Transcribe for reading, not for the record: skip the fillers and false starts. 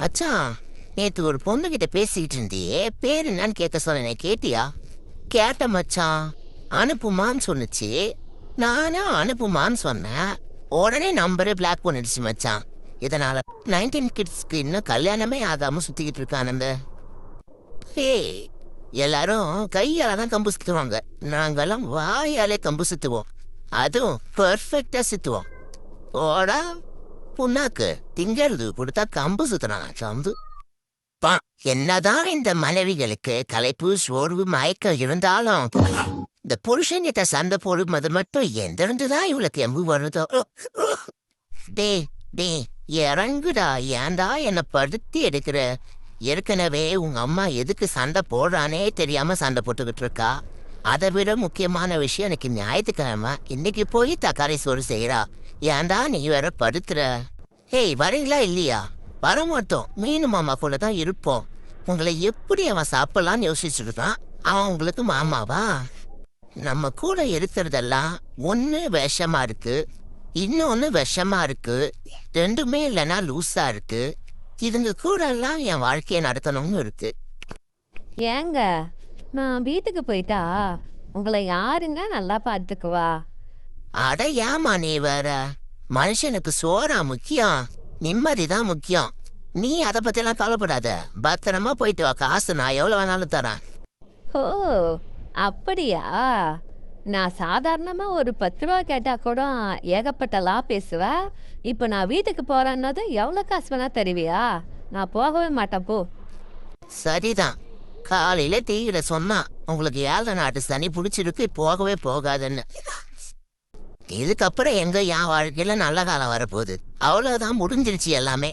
அச்சான், நேத்து ஒரு பொண்ணுகிட்ட பேசிக்கிட்டு இருந்தியே, பேர் என்னன்னு கேட்க சொன்னேன், கேட்டியா? கேட்ட மச்சான். அனுப்புமான்னு சொன்னுச்சு. நானும் அனுப்புமான்னு சொன்னேன். உடனே நம்பரே பிளாக் பண்ணிடுச்சு மச்சான். இதனால 19 கிட்ஸ்க்கு இன்னும் கல்யாணமே ஆகாம சுத்திக்கிட்டு இருக்கானுங்க. ஏய், எல்லாரும் கையால தான் கம்பு சுத்துவாங்க. நாங்கெல்லாம் வாயாலே கம்பு சுத்துவோம். அதுவும் பெர்ஃபெக்டா சுத்துவோம். ஓடா புண்ணாக்கு திங்கிறது கொடுத்தா கம்பு சுத்துறாங்க கம்பு. என்னதான் இந்த மனைவிகளுக்கு களைப்பு சோர்வு மயக்கம் இருந்தாலும் இந்த புருஷன்கிட்ட சண்டை போடும் அது மட்டும் எந்திருந்துதான் இவளுக்கு எம்பு வருதோ. டே டே இறங்குடா, ஏன்டா என்னை படுத்தி எடுக்கிற? ஏற்கனவே உங்க அம்மா எதுக்கு சண்டை போடுறானே தெரியாம சண்டை போட்டுக்கிட்டு இருக்கா. அதை விட முக்கியமான விஷயம், எனக்கு ஞாயிற்றுக்கிழமை இன்னைக்கு போய் தக்காளி சோறு செய்யறா. ஏன்டா நீ வேற படுத்துற? ஏய், வரீங்களா இல்லையா? வரமாட்டோம், மீனு மாமா கூட தான் இருப்போம். உங்களை எப்படி அவன் சாப்பிடலான்னு யோசிச்சுட்டு இருக்கான். அவன் உங்களுக்கு மாமாவா? நம்ம கூட இருக்கிறதெல்லாம் ஒன்று விஷமா இருக்கு, இன்னொன்று விஷமா இருக்கு, ரெண்டுமே இல்லைன்னா லூஸா இருக்கு. இதுங்க கூட எல்லாம் என் வாழ்க்கையை நடத்தணும்னு இருக்கு. ஏங்க, நான் வீட்டுக்கு போயிட்டா உங்களை யாருங்க நல்லா பார்த்துக்குவா? அட ஏமா நீ வேற? மனுஷனுக்கு சோறா முக்கியம், நிம்மதி தான் முக்கியம். நீ அதை பத்திலாம் கவலைப்படாத, பத்திரமா போயிட்டு வா. காசு நான் எவ்வளவு வேணாலும் தரேன். ஓ, அப்படியா? நான் சாதாரணமா ஒரு 10 ரூபா கேட்டா கூட ஏகப்பட்டலாம் பேசுவேன். இப்போ நான் வீட்டுக்கு போறேன்னது எவ்வளோ காசு வேணா தருவியா? நான் போகவே மாட்டேன் போ. சரிதான், காலையில தீயில சொன்னா உங்களுக்கு 7 நாட்டு சனி பிடிச்சிருக்கு, போகவே போகாதுன்னு. இதுக்கப்புறம் எங்க என் வாழ்க்கையில நல்ல காலம் வரப்போகுது. அவ்வளவுதான், முடிஞ்சிருச்சு எல்லாமே.